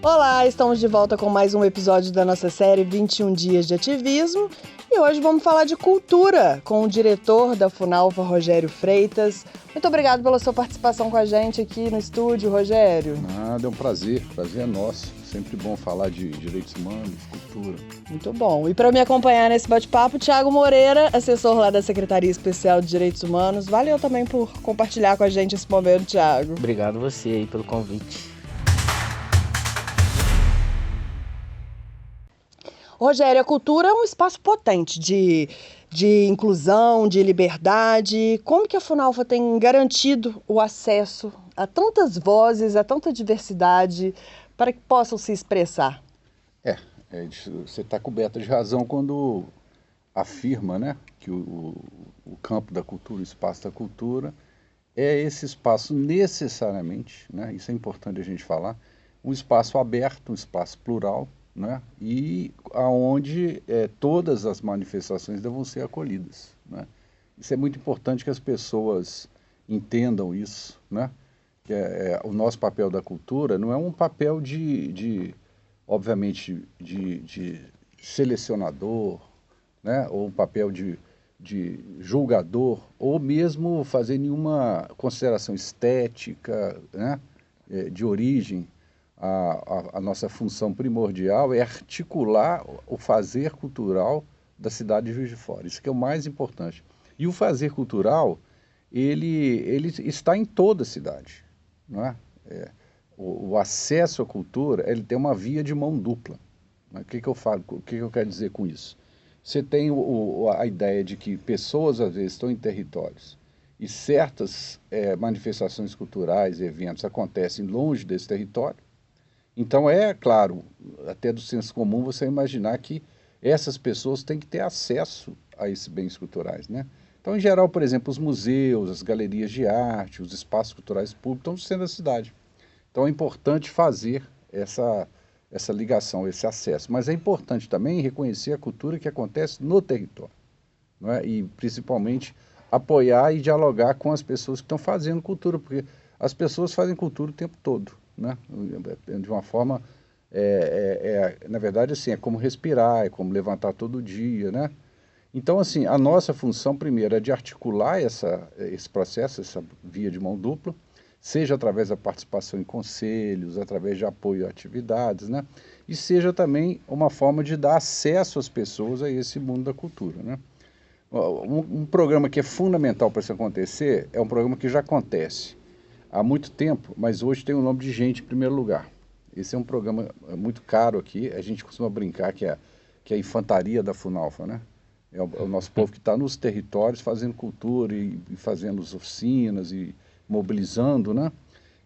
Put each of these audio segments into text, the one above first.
Olá, estamos de volta com mais um episódio da nossa série 21 Dias de Ativismo e hoje vamos falar de cultura com o diretor da Funalfa, Rogério Freitas. Muito obrigado pela sua participação com a gente aqui no estúdio, Rogério. Nada, é um prazer é nosso. Sempre bom falar de direitos humanos, cultura. Muito bom. E para me acompanhar nesse bate-papo, Thiago Moreira, assessor lá da Secretaria Especial de Direitos Humanos. Valeu também por compartilhar com a gente esse momento, Thiago. Obrigado você aí pelo convite. Rogério, a cultura é um espaço potente de inclusão, de liberdade. Como que a Funalfa tem garantido o acesso a tantas vozes, a tanta diversidade, para que possam se expressar? Você está coberta de razão quando afirma, né, que o campo da cultura, o espaço da cultura, é esse espaço necessariamente, né, isso é importante a gente falar, um espaço aberto, um espaço plural, né, e aonde todas as manifestações devam ser acolhidas, né. Isso é muito importante que as pessoas entendam isso, né, que o nosso papel da cultura não é um papel obviamente, de selecionador, né, ou um papel de julgador, ou mesmo fazer nenhuma consideração estética, né, de origem. A nossa função primordial é articular o fazer cultural da cidade de Juiz de Fora. Isso que é o mais importante. E o fazer cultural, ele está em toda a cidade, não é? O acesso à cultura, ele tem uma via de mão dupla. Né? O que eu falo? O que eu quero dizer com isso? Você tem a ideia de que pessoas, às vezes, estão em territórios e certas manifestações culturais, eventos, acontecem longe desse território. Então, claro, até do senso comum você imaginar que essas pessoas têm que ter acesso a esses bens culturais, né? Então, em geral, por exemplo, os museus, as galerias de arte, os espaços culturais públicos estão no centro da cidade. Então, é importante fazer essa ligação, esse acesso. Mas é importante também reconhecer a cultura que acontece no território, não é? E, principalmente, apoiar e dialogar com as pessoas que estão fazendo cultura, porque as pessoas fazem cultura o tempo todo, né? De uma forma, na verdade, assim, é como respirar, é como levantar todo dia, né? Então, assim, a nossa função, primeiro, é de articular esse processo, essa via de mão dupla, seja através da participação em conselhos, através de apoio a atividades, né? E seja também uma forma de dar acesso às pessoas a esse mundo da cultura, né? Um programa que é fundamental para isso acontecer é um programa que já acontece há muito tempo, mas hoje tem o nome de Gente em Primeiro Lugar. Esse é um programa muito caro aqui, a gente costuma brincar que é a infantaria da Funalfa, né? É o nosso povo que está nos territórios fazendo cultura e fazendo as oficinas e mobilizando, né?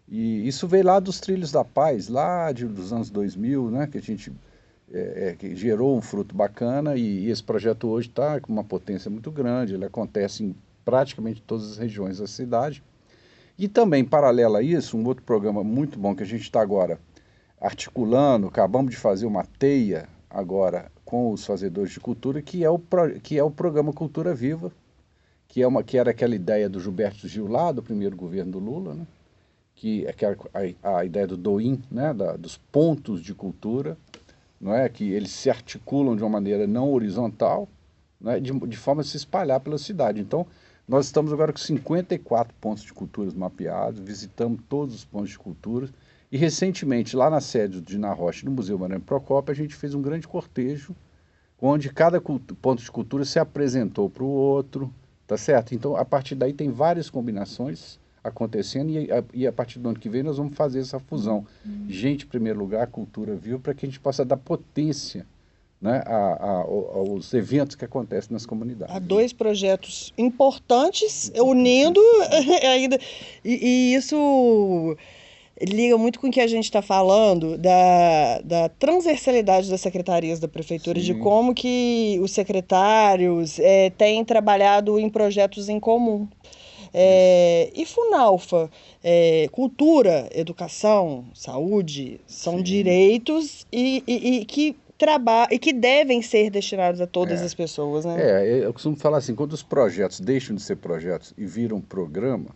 E isso veio lá dos Trilhos da Paz, lá dos anos 2000, né? Que a gente que gerou um fruto bacana e esse projeto hoje está com uma potência muito grande, ele acontece em praticamente todas as regiões da cidade. E também, paralelo a isso, um outro programa muito bom que a gente está agora articulando, acabamos de fazer uma teia agora com os fazedores de cultura, que é o programa Cultura Viva, que era aquela ideia do Gilberto Gil lá, do primeiro governo do Lula, né? Que era a ideia do DOIM, né? Dos pontos de cultura, não é? Que eles se articulam de uma maneira não horizontal, né? De forma a se espalhar pela cidade. Então, nós estamos agora com 54 pontos de cultura mapeados, visitamos todos os pontos de cultura, e recentemente, lá na sede do Dina Rocha, no Museu Mariano Procópio, a gente fez um grande cortejo, onde cada ponto de cultura se apresentou para o outro, tá certo? Então, a partir daí tem várias combinações acontecendo e a partir do ano que vem nós vamos fazer essa fusão. Gente em primeiro lugar, cultura viva, para que a gente possa dar potência, né, aos eventos que acontecem nas comunidades. Há dois projetos importantes unindo ainda e isso liga muito com o que a gente está falando da transversalidade das secretarias da prefeitura, Sim. de como que os secretários têm trabalhado em projetos em comum. E Funalfa, cultura, educação, saúde, são Sim. direitos e que devem ser destinados a todas as pessoas, né? Eu costumo falar assim, quando os projetos deixam de ser projetos e viram programa,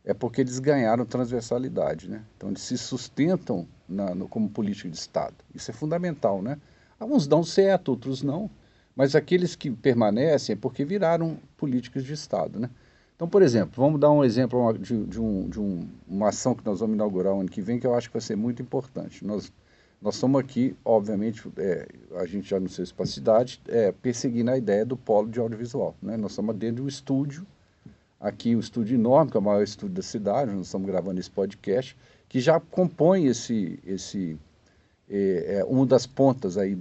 é porque eles ganharam transversalidade, né? Então eles se sustentam como política de Estado. Isso é fundamental, né? Alguns dão certo, outros não, mas aqueles que permanecem é porque viraram políticas de Estado, né? Então, por exemplo, vamos dar um exemplo de uma ação que nós vamos inaugurar o ano que vem, que eu acho que vai ser muito importante. Nós estamos aqui, obviamente, a gente já não sei se para a cidade, perseguindo a ideia do polo de audiovisual, né? Nós estamos dentro de um estúdio, aqui um estúdio enorme, que é o maior estúdio da cidade, nós estamos gravando esse podcast, que já compõe uma das pontas aí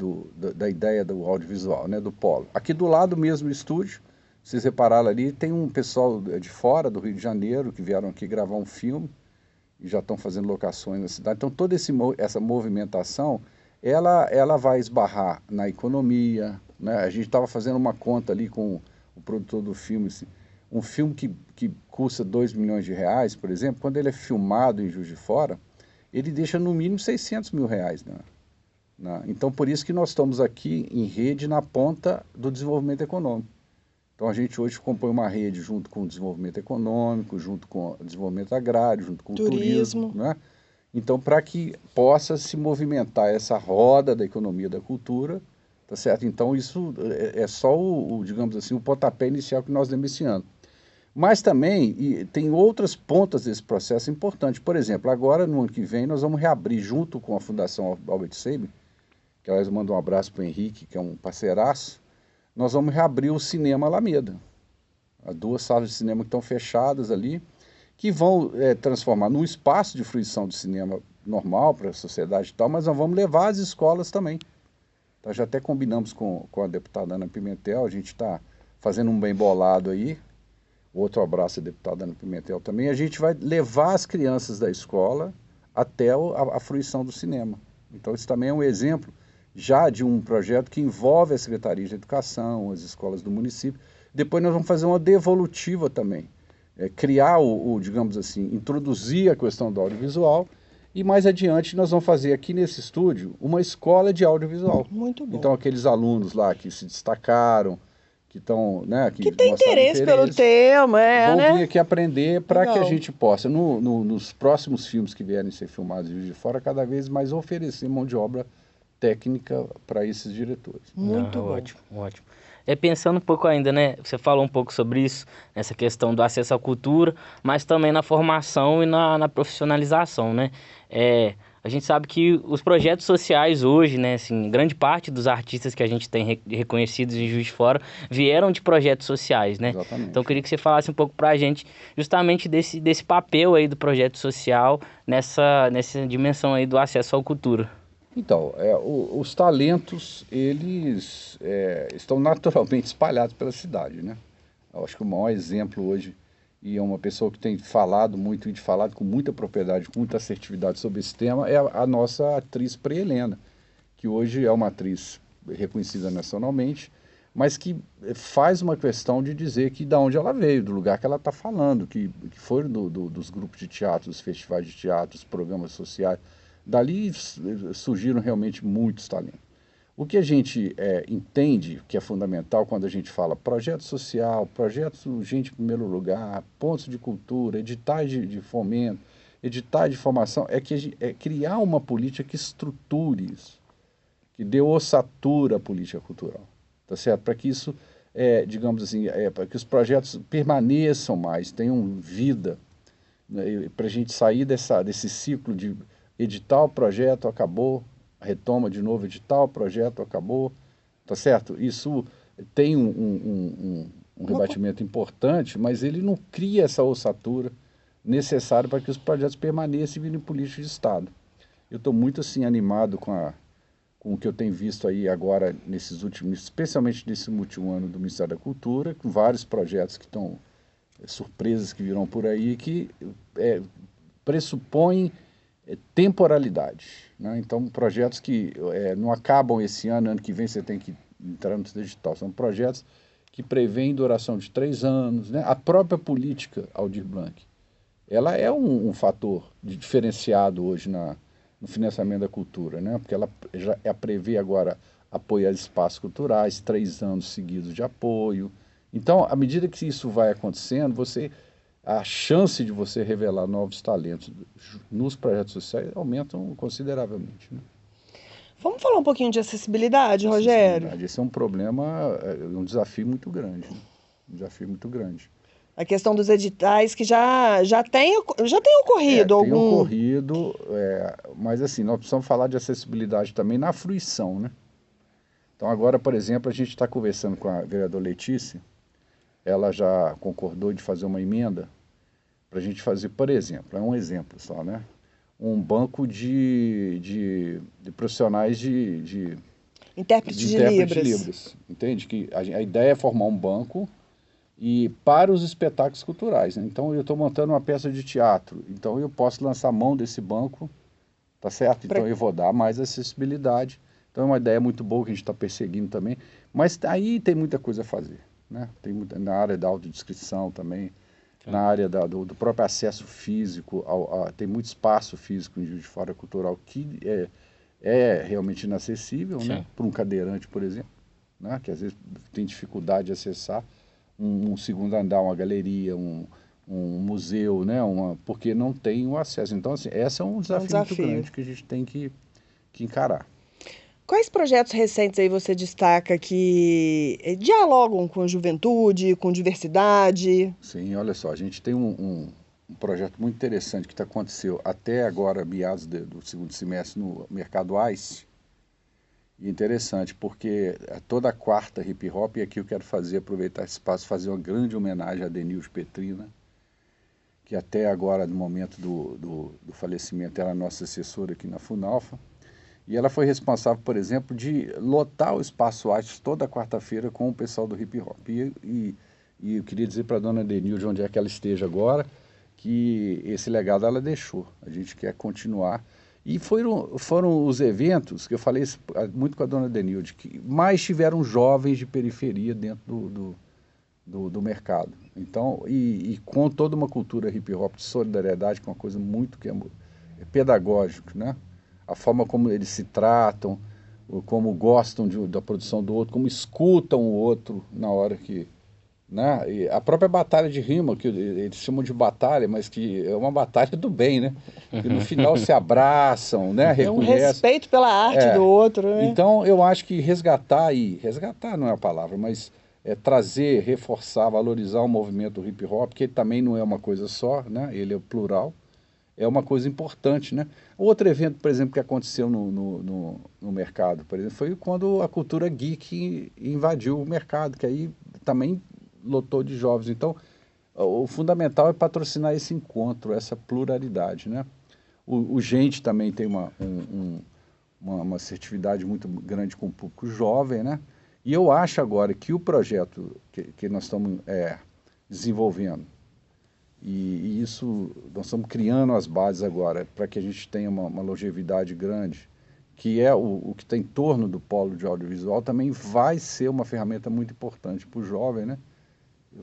da ideia do audiovisual, né, do polo. Aqui do lado mesmo do estúdio, vocês repararam ali, tem um pessoal de fora do Rio de Janeiro que vieram aqui gravar um filme e já estão fazendo locações na cidade. Então toda essa movimentação, ela vai esbarrar na economia, né? A gente estava fazendo uma conta ali com o produtor do filme, assim, um filme que custa 2 milhões de reais, por exemplo, quando ele é filmado em Juiz de Fora, ele deixa no mínimo 600 mil reais, né? Então, por isso que nós estamos aqui em rede na ponta do desenvolvimento econômico. Então, a gente hoje compõe uma rede junto com o desenvolvimento econômico, junto com o desenvolvimento agrário, junto com o turismo, né? Então, para que possa se movimentar essa roda da economia da cultura, tá certo? Então, isso é só digamos assim, o pontapé inicial que nós demos esse ano. Mas também tem outras pontas desse processo importantes. Por exemplo, agora, no ano que vem, nós vamos reabrir, junto com a Fundação Albert Sabin, que aliás eu mando um abraço para o Henrique, que é um parceiraço, nós vamos reabrir o Cinema Alameda. As 2 salas de cinema que estão fechadas ali, que vão transformar num espaço de fruição de cinema normal para a sociedade e tal, mas nós vamos levar as escolas também. Então, já até combinamos com a deputada Ana Pimentel, a gente está fazendo um bem bolado aí. Outro abraço à deputada Ana Pimentel também. A gente vai levar as crianças da escola até a fruição do cinema. Então, isso também é um exemplo já de um projeto que envolve a Secretaria de Educação, as escolas do município. Depois nós vamos fazer uma devolutiva também. Criar digamos assim, introduzir a questão do audiovisual e mais adiante nós vamos fazer aqui nesse estúdio uma escola de audiovisual. Muito bom. Então, aqueles alunos lá que se destacaram, que estão, né, que tem interesse pelo tema, vão vir aqui aprender para que a gente possa, nos próximos filmes que vierem ser filmados de fora, cada vez mais oferecer mão de obra técnica para esses diretores. Muito bom. Ótimo, ótimo. Pensando um pouco ainda, né? Você falou um pouco sobre isso, essa questão do acesso à cultura, mas também na formação e na profissionalização, né? A gente sabe que os projetos sociais hoje, né, assim, grande parte dos artistas que a gente tem reconhecidos em Juiz de Fora vieram de projetos sociais, né? Exatamente. Então eu queria que você falasse um pouco pra gente justamente desse papel aí do projeto social nessa dimensão aí do acesso à cultura. Então, os talentos, eles estão naturalmente espalhados pela cidade, né? Eu acho que o maior exemplo hoje, e é uma pessoa que tem falado muito, e falado com muita propriedade, com muita assertividade sobre esse tema, é a nossa atriz Preia Helena, que hoje é uma atriz reconhecida nacionalmente, mas que faz uma questão de dizer que de onde ela veio, do lugar que ela está falando, que foi dos grupos de teatro, dos festivais de teatro, dos programas sociais. Dali surgiram realmente muitos talentos. O que a gente entende que é fundamental quando a gente fala projeto social, projetos gente em primeiro lugar, pontos de cultura, editais de fomento, editais de formação, é criar uma política que estruture isso, que dê ossatura à política cultural, tá certo? Para que isso, digamos assim, para que os projetos permaneçam mais, tenham vida, né? Para a gente sair desse ciclo de edital, projeto, acabou, retoma de novo, edital, projeto, acabou, tá certo? Isso tem um rebatimento importante, mas ele não cria essa ossatura necessária para que os projetos permaneçam e virem políticas de Estado. Eu estou muito assim animado com o que eu tenho visto aí agora, especialmente nesse último ano do Ministério da Cultura, com vários projetos que estão, surpresas que virão por aí, que pressupõem temporalidade, né? Então, projetos que não acabam esse ano que vem você tem que entrar no digital. São projetos que prevêem duração de 3 anos, né? A própria política Aldir Blanc, ela é um fator diferenciado hoje no financiamento da cultura, né? Porque ela já prevê agora apoio a espaços culturais, 3 anos seguidos de apoio. Então, à medida que isso vai acontecendo, a chance de você revelar novos talentos nos projetos sociais aumentam consideravelmente, né? Vamos falar um pouquinho de acessibilidade, Rogério? Esse é um problema, um desafio muito grande, né? Um desafio muito grande. A questão dos editais que já tem ocorrido Tem ocorrido, mas assim, nós precisamos falar de acessibilidade também na fruição, né? Então agora, por exemplo, a gente está conversando com a vereadora Letícia, ela já concordou de fazer uma emenda para a gente fazer, por exemplo, é um exemplo só, né? Um banco de profissionais de intérprete de Libras. Entende? Que a ideia é formar um banco e para os espetáculos culturais, né? Então eu estou montando uma peça de teatro, então eu posso lançar mão desse banco, tá certo? Então eu vou dar mais acessibilidade. Então é uma ideia muito boa que a gente está perseguindo também, mas aí tem muita coisa a fazer, né? Tem na área da autodescrição também, na área do próprio acesso físico, tem muito espaço físico em Juiz de Fora cultural que é realmente inacessível, né? Para um cadeirante, por exemplo, né? Que às vezes tem dificuldade de acessar um segundo andar, uma galeria, um museu, né? Porque não tem o acesso. Então, assim, esse é um desafio muito grande que a gente tem que encarar. Quais projetos recentes aí você destaca que dialogam com a juventude, com diversidade? Sim, olha só, a gente tem um projeto muito interessante que aconteceu até agora, meados do segundo semestre, no Mercado Ice. E interessante, porque toda quarta hip hop, e aqui eu quero aproveitar esse espaço, fazer uma grande homenagem a Denilde Petrina, que até agora, no momento do falecimento, era a nossa assessora aqui na Funalfa. E ela foi responsável, por exemplo, de lotar o Espaço Arte toda quarta-feira com o pessoal do hip hop. E eu queria dizer para a dona Denilde, onde é que ela esteja agora, que esse legado ela deixou. A gente quer continuar. E foram os eventos, que eu falei muito com a dona Denilde, que mais tiveram jovens de periferia dentro do mercado. Então, e com toda uma cultura hip hop de solidariedade, que é uma coisa muito pedagógica, né? A forma como eles se tratam, como gostam da produção do outro, como escutam o outro na hora que... Né? E a própria batalha de rima, que eles chamam de batalha, mas que é uma batalha do bem, né? Que no final se abraçam, né? É um respeito pela arte do outro, né? Então, eu acho que resgatar não é a palavra, mas trazer, reforçar, valorizar o movimento hip hop, que também não é uma coisa só, né? Ele é plural. É uma coisa importante, né? Outro evento, por exemplo, que aconteceu no mercado, por exemplo, foi quando a cultura geek invadiu o mercado, que aí também lotou de jovens. Então, o fundamental é patrocinar esse encontro, essa pluralidade, né? O Gente também tem uma assertividade muito grande com o público jovem, né? E eu acho agora que o projeto que nós estamos desenvolvendo, e isso, nós estamos criando as bases agora para que a gente tenha uma longevidade grande, que é o que está em torno do polo de audiovisual, também vai ser uma ferramenta muito importante para o jovem, né?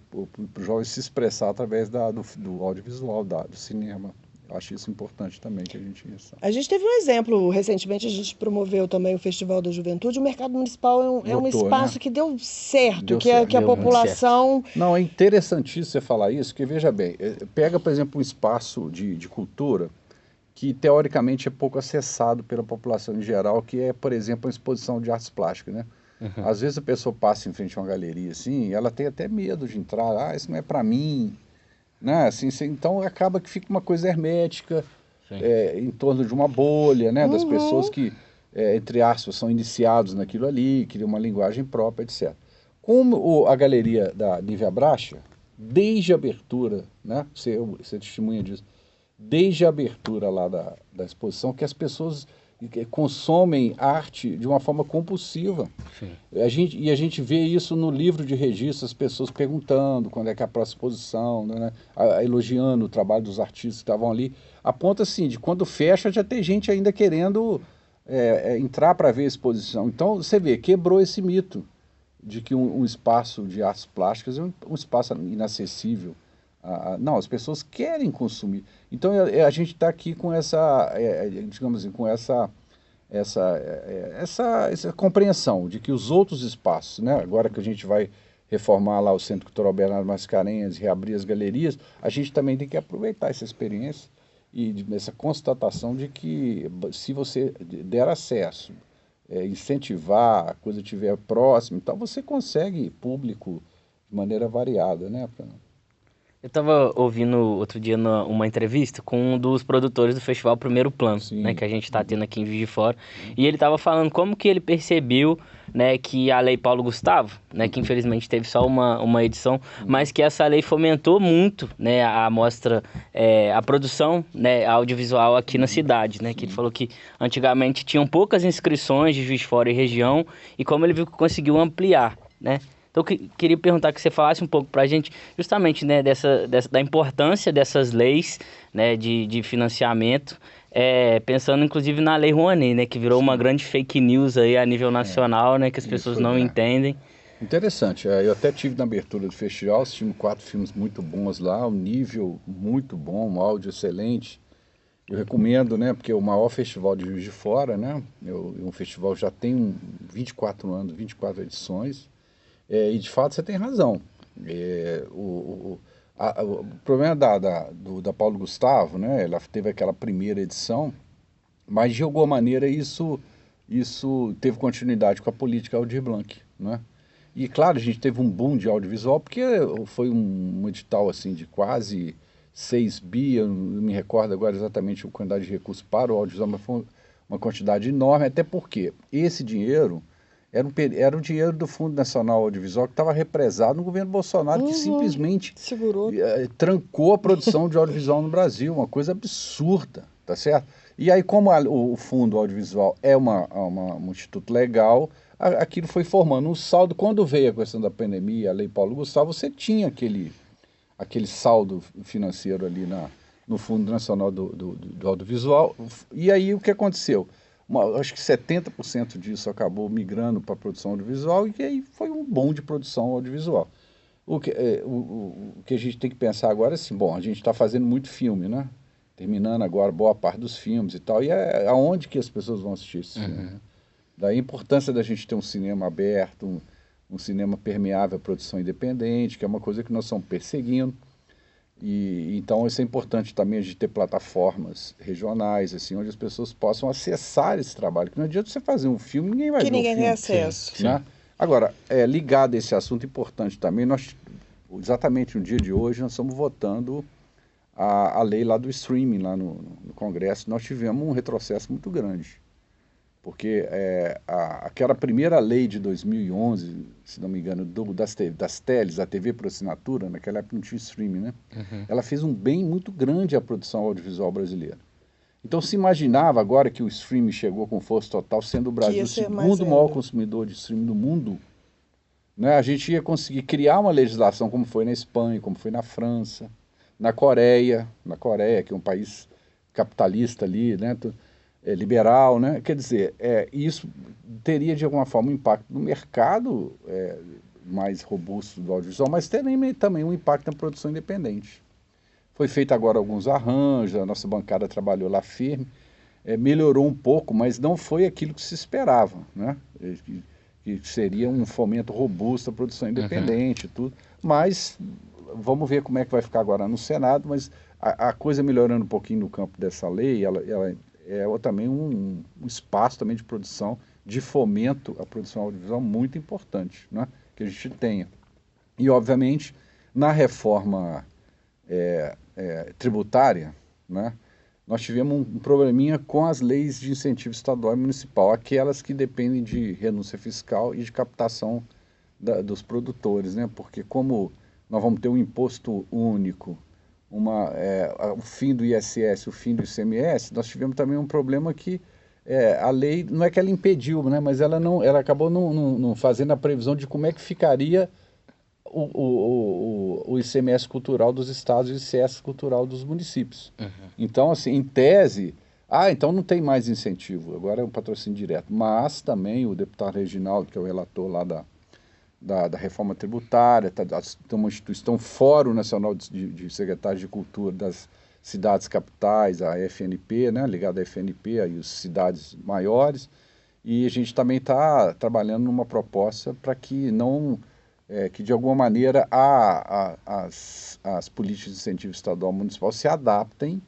Para o jovem se expressar através do audiovisual, do cinema. Eu acho isso importante também que a gente... A gente teve um exemplo, recentemente a gente promoveu também o Festival da Juventude. O Mercado Municipal é um espaço, né? Que deu certo, que a população... Não, é interessantíssimo você falar isso, porque veja bem, pega, por exemplo, um espaço de cultura que teoricamente é pouco acessado pela população em geral, que é, por exemplo, a exposição de artes plásticas, né? Uhum. Às vezes a pessoa passa em frente a uma galeria assim, ela tem até medo de entrar, isso não é para mim, né? Assim, então acaba que fica uma coisa hermética, em torno de uma bolha, né? Das pessoas que, entre aspas, são iniciados naquilo ali, criam uma linguagem própria, etc. Como a galeria da Nívia Bracha, desde a abertura, né? Você testemunha disso, desde a abertura lá da exposição, que as pessoas consomem arte de uma forma compulsiva. A gente vê isso no livro de registro, as pessoas perguntando quando é que é a próxima exposição, né? Elogiando o trabalho dos artistas que estavam ali, a ponto assim, de quando fecha já tem gente ainda querendo entrar para ver a exposição. Então você vê, quebrou esse mito de que um espaço de artes plásticas é um espaço inacessível. Não, as pessoas querem consumir. Então a gente está aqui com essa, digamos assim, com essa compreensão de que os outros espaços, né, agora que a gente vai reformar lá o Centro Cultural Bernardo Mascarenhas e reabrir as galerias, a gente também tem que aproveitar essa experiência e essa constatação de que se você der acesso, incentivar, a coisa estiver próxima, então você consegue público de maneira variada, né? Eu estava ouvindo outro dia uma entrevista com um dos produtores do festival Primeiro Plano, Sim. né, que a gente está tendo aqui em Juiz de Fora, e ele estava falando como que ele percebeu, né, que a Lei Paulo Gustavo, né, que infelizmente teve só uma edição, mas que essa lei fomentou muito, né, a mostra, a produção, né, audiovisual aqui na cidade, né, que ele falou que antigamente tinham poucas inscrições de Juiz de Fora e região, e como ele viu que conseguiu ampliar, né. Então, eu queria perguntar que você falasse um pouco para a gente, justamente, né, da importância dessas leis, né, de financiamento, pensando inclusive na Lei Rouanet, né, que virou uma grande fake news aí a nível nacional, né, que as pessoas não entendem. Interessante. Eu até tive na abertura do festival, assistimos 4 filmes muito bons lá, um nível muito bom, um áudio excelente. Eu recomendo, né, porque é o maior festival de Juiz de Fora, né, um festival já tem 24 anos, 24 edições. E de fato você tem razão. O problema da Paulo Gustavo, né? Ela teve aquela primeira edição, mas de alguma maneira isso teve continuidade com a política Aldir Blanc, né? E claro, a gente teve um boom de audiovisual, porque foi um edital assim, de quase 6 bi, eu não me recordo agora exatamente a quantidade de recursos para o audiovisual, mas foi uma quantidade enorme, até porque esse dinheiro era o dinheiro do Fundo Nacional Audiovisual que estava represado no governo Bolsonaro, que simplesmente segurou. Trancou a produção de audiovisual no Brasil, uma coisa absurda, tá certo? E aí, como o Fundo Audiovisual é um instituto legal, aquilo foi formando um saldo. Quando veio a questão da pandemia, a Lei Paulo Gustavo, você tinha aquele saldo financeiro ali no Fundo Nacional do Audiovisual. E aí, o que aconteceu? Acho que 70% disso acabou migrando para a produção audiovisual, e aí foi um boom de produção audiovisual. O que a gente tem que pensar agora é assim, bom, a gente está fazendo muito filme, né? Terminando agora boa parte dos filmes e tal, e aonde que as pessoas vão assistir esse filme? Daí a importância da gente ter um cinema aberto, um cinema permeável à produção independente, que é uma coisa que nós estamos perseguindo. E então isso é importante também, a gente ter plataformas regionais, assim, onde as pessoas possam acessar esse trabalho. Que não adianta você fazer um filme, ninguém vai ver o filme. Que ninguém tem acesso. Né? Agora, ligado a esse assunto importante também, exatamente no dia de hoje, nós estamos votando a lei lá do streaming, lá no Congresso. Nós tivemos um retrocesso muito grande. Porque aquela primeira lei de 2011, se não me engano, das teles, a TV por assinatura, naquela época não tinha streaming, né? Ela fez um bem muito grande à produção audiovisual brasileira. Então se imaginava agora que o streaming chegou com força total, sendo o Brasil o segundo maior consumidor de streaming do mundo, né? A gente ia conseguir criar uma legislação como foi na Espanha, como foi na França, na Coreia, que é um país capitalista ali, né? Liberal, né? Quer dizer, isso teria de alguma forma um impacto no mercado mais robusto do audiovisual, mas também um impacto na produção independente. Foi feito agora alguns arranjos, a nossa bancada trabalhou lá firme, melhorou um pouco, mas não foi aquilo que se esperava, né? Que seria um fomento robusto à produção independente e tudo, mas vamos ver como é que vai ficar agora no Senado, mas a coisa melhorando um pouquinho no campo dessa lei, ela também um espaço também de produção, de fomento à produção audiovisual muito importante, né? Que a gente tenha. E, obviamente, na reforma tributária, né? Nós tivemos um probleminha com as leis de incentivo estadual e municipal, aquelas que dependem de renúncia fiscal e de captação dos produtores, né? Porque como nós vamos ter um imposto único, o fim do ISS, o fim do ICMS, nós tivemos também um problema que a lei, não é que ela impediu, né, mas ela acabou não fazendo a previsão de como é que ficaria o ICMS cultural dos estados e o ICS cultural dos municípios. Então, assim, em tese, então não tem mais incentivo, agora é um patrocínio direto, mas também o deputado Reginaldo, que é o relator lá da reforma tributária, tem uma instituição, Fórum Nacional de Secretários de Cultura das cidades capitais, a FNP, né, ligada à FNP, aí as cidades maiores, e a gente também está trabalhando numa proposta para que não que de alguma maneira as políticas de incentivo estadual e municipal se adaptem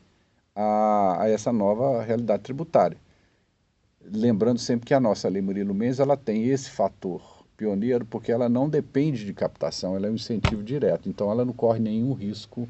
a essa nova realidade tributária. Lembrando sempre que a nossa Lei Murilo Mendes, ela tem esse fator pioneiro, porque ela não depende de captação, ela é um incentivo direto, então ela não corre nenhum risco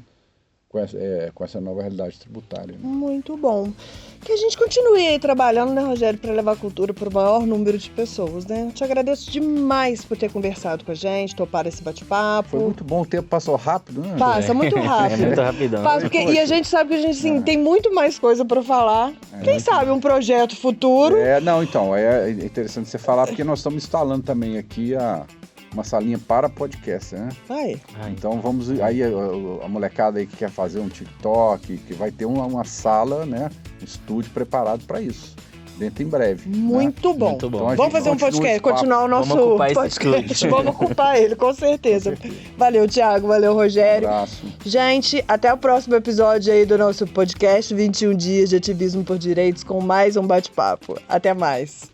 com essa nova realidade tributária. Né? Muito bom. Que a gente continue aí trabalhando, né, Rogério, para levar a cultura para o maior número de pessoas, né? Eu te agradeço demais por ter conversado com a gente, topar esse bate-papo. Foi muito bom, o tempo passou rápido, né? Passa muito rápido. É muito rapidão. Passa, e a gente sabe que a gente assim, tem muito mais coisa para falar. Quem sabe um projeto futuro. Não, então, é interessante você falar, porque nós estamos instalando também aqui uma salinha para podcast, né? Vai. Então vamos aí a molecada aí que quer fazer um TikTok, que vai ter uma sala, né, um estúdio preparado para isso, dentro em breve. Muito bom. Muito bom. Então, vamos fazer um podcast, continuar o nosso Vamos ocupar podcast. Vamos ocupar ele, com certeza. Valeu, Thiago, valeu, Rogério. Um abraço. Gente, até o próximo episódio aí do nosso podcast 21 Dias de Ativismo por Direitos com mais um bate-papo. Até mais.